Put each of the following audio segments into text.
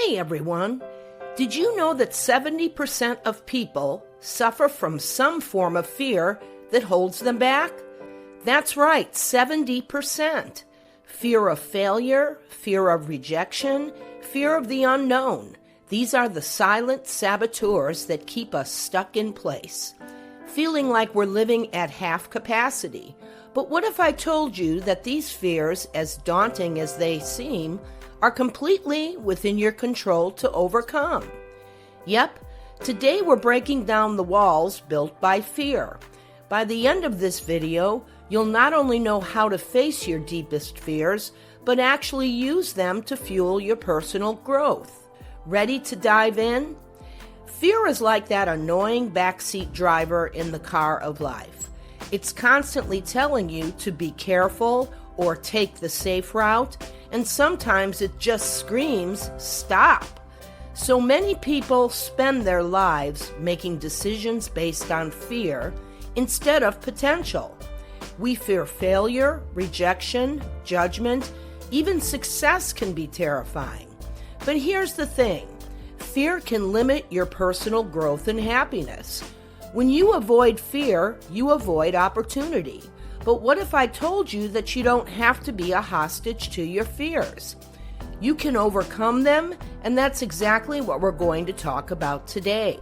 Hey everyone! Did you know that 70% of people suffer from some form of fear that holds them back? That's right, 70%. Fear of failure, fear of rejection, fear of the unknown. These are the silent saboteurs that keep us stuck in place, feeling like we're living at half capacity. But what if I told you that these fears, as daunting as they seem, are completely within your control to overcome? Yep, today we're breaking down the walls built by fear. By the end of this video, you'll not only know how to face your deepest fears, but actually use them to fuel your personal growth. Ready to dive in? Fear is like that annoying backseat driver in the car of life. It's constantly telling you to be careful or take the safe route, and sometimes it just screams, stop. So many people spend their lives making decisions based on fear instead of potential. We fear failure, rejection, judgment, even success can be terrifying. But here's the thing, fear can limit your personal growth and happiness. When you avoid fear, you avoid opportunity. But what if I told you that you don't have to be a hostage to your fears? You can overcome them, and that's exactly what we're going to talk about today.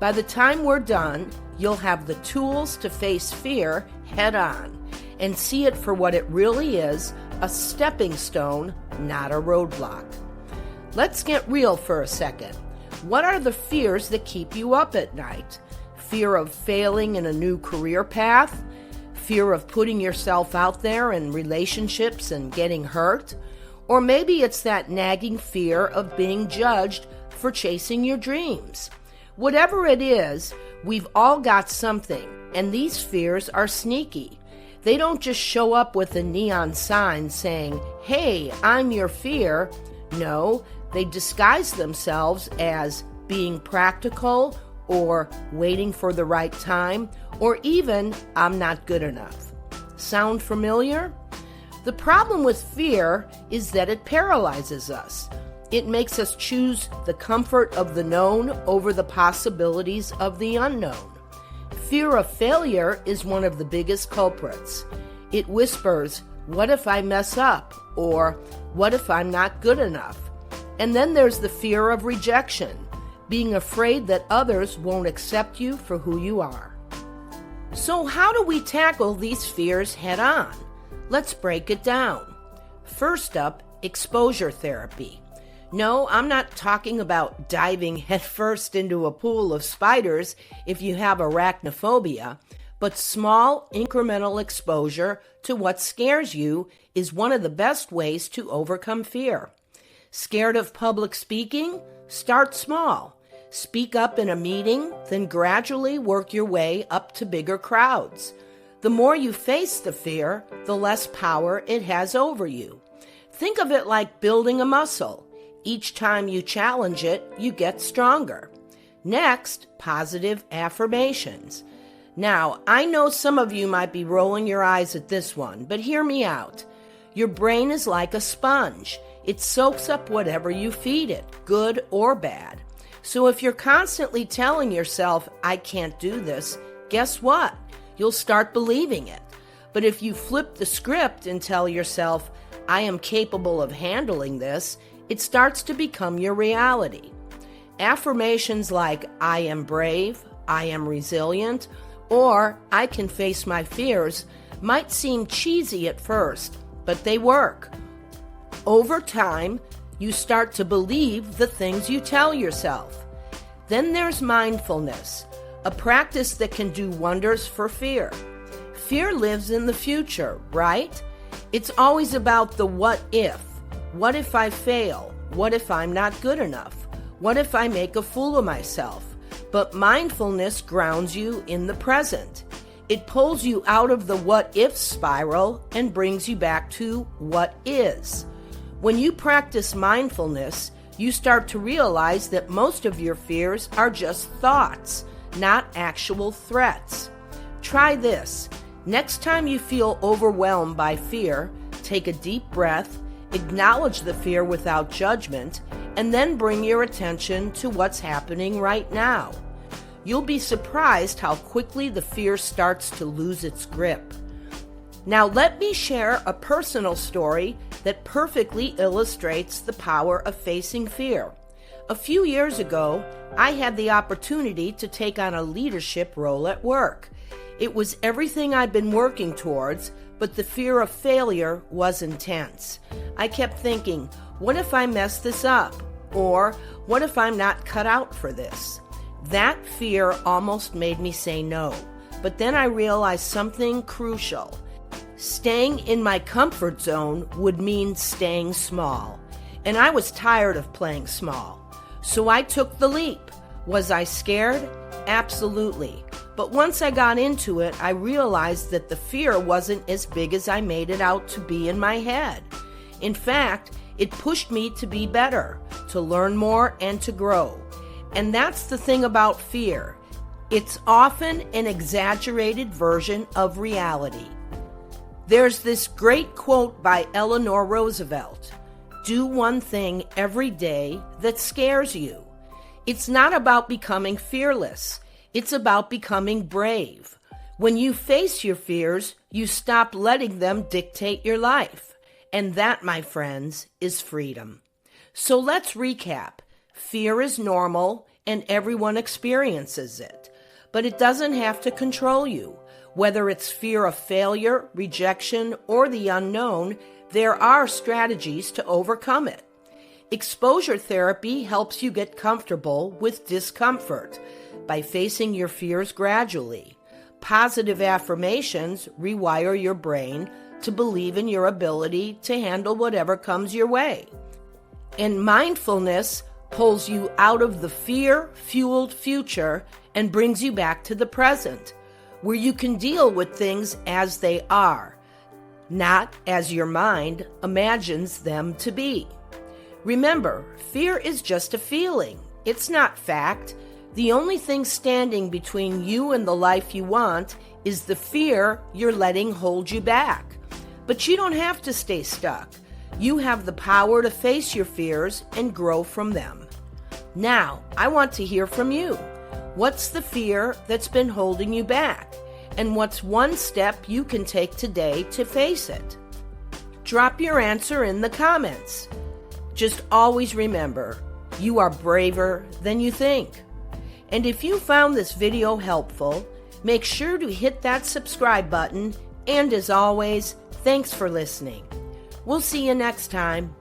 By the time we're done, you'll have the tools to face fear head on and see it for what it really is, a stepping stone, not a roadblock. Let's get real for a second. What are the fears that keep you up at night? Fear of failing in a new career path? Fear of putting yourself out there in relationships and getting hurt? Or maybe it's that nagging fear of being judged for chasing your dreams. Whatever it is, we've all got something, and these fears are sneaky. They don't just show up with a neon sign saying, "Hey, I'm your fear." No, they disguise themselves as being practical or waiting for the right time, or even, "I'm not good enough." Sound familiar? The problem with fear is that it paralyzes us. It makes us choose the comfort of the known over the possibilities of the unknown. Fear of failure is one of the biggest culprits. It whispers, "What if I mess up?" or "What if I'm not good enough?" And then there's the fear of rejection, being afraid that others won't accept you for who you are. So how do we tackle these fears head on? Let's break it down. First up, exposure therapy. No, I'm not talking about diving headfirst into a pool of spiders if you have arachnophobia, but small incremental exposure to what scares you is one of the best ways to overcome fear. Scared of public speaking? Start small. Speak up in a meeting, then gradually work your way up to bigger crowds. The more you face the fear, the less power it has over you. Think of it like building a muscle. Each time you challenge it, you get stronger. Next, positive affirmations. Now, I know some of you might be rolling your eyes at this one, but hear me out. Your brain is like a sponge. It soaks up whatever you feed it, good or bad. So if you're constantly telling yourself, "I can't do this," guess what? You'll start believing it. But if you flip the script and tell yourself, "I am capable of handling this," it starts to become your reality. Affirmations like, "I am brave," "I am resilient," or "I can face my fears" might seem cheesy at first, but they work. Over time, you start to believe the things you tell yourself. Then there's mindfulness, a practice that can do wonders for fear. Fear lives in the future, right? It's always about the what if. What if I fail? What if I'm not good enough? What if I make a fool of myself? But mindfulness grounds you in the present. It pulls you out of the what if spiral and brings you back to what is. When you practice mindfulness, you start to realize that most of your fears are just thoughts, not actual threats. Try this. Next time you feel overwhelmed by fear, take a deep breath, acknowledge the fear without judgment, and then bring your attention to what's happening right now. You'll be surprised how quickly the fear starts to lose its grip. Now let me share a personal story that perfectly illustrates the power of facing fear. A few years ago, I had the opportunity to take on a leadership role at work. It was everything I'd been working towards, but the fear of failure was intense. I kept thinking, what if I mess this up? Or what if I'm not cut out for this? That fear almost made me say no. But then I realized something crucial. Staying in my comfort zone would mean staying small. And I was tired of playing small. So I took the leap. Was I scared? Absolutely. But once I got into it, I realized that the fear wasn't as big as I made it out to be in my head. In fact, it pushed me to be better, to learn more, and to grow. And that's the thing about fear. It's often an exaggerated version of reality. There's this great quote by Eleanor Roosevelt: "Do one thing every day that scares you." It's not about becoming fearless. It's about becoming brave. When you face your fears, you stop letting them dictate your life. And that, my friends, is freedom. So let's recap. Fear is normal, and everyone experiences it. But it doesn't have to control you. Whether it's fear of failure, rejection, or the unknown, there are strategies to overcome it. Exposure therapy helps you get comfortable with discomfort by facing your fears gradually. Positive affirmations rewire your brain to believe in your ability to handle whatever comes your way. And mindfulness pulls you out of the fear-fueled future and brings you back to the present, where you can deal with things as they are, not as your mind imagines them to be. Remember, fear is just a feeling. It's not fact. The only thing standing between you and the life you want is the fear you're letting hold you back. But you don't have to stay stuck. You have the power to face your fears and grow from them. Now, I want to hear from you. What's the fear that's been holding you back? And what's one step you can take today to face it? Drop your answer in the comments. Just always remember, you are braver than you think. And if you found this video helpful, make sure to hit that subscribe button. And as always, thanks for listening. We'll see you next time.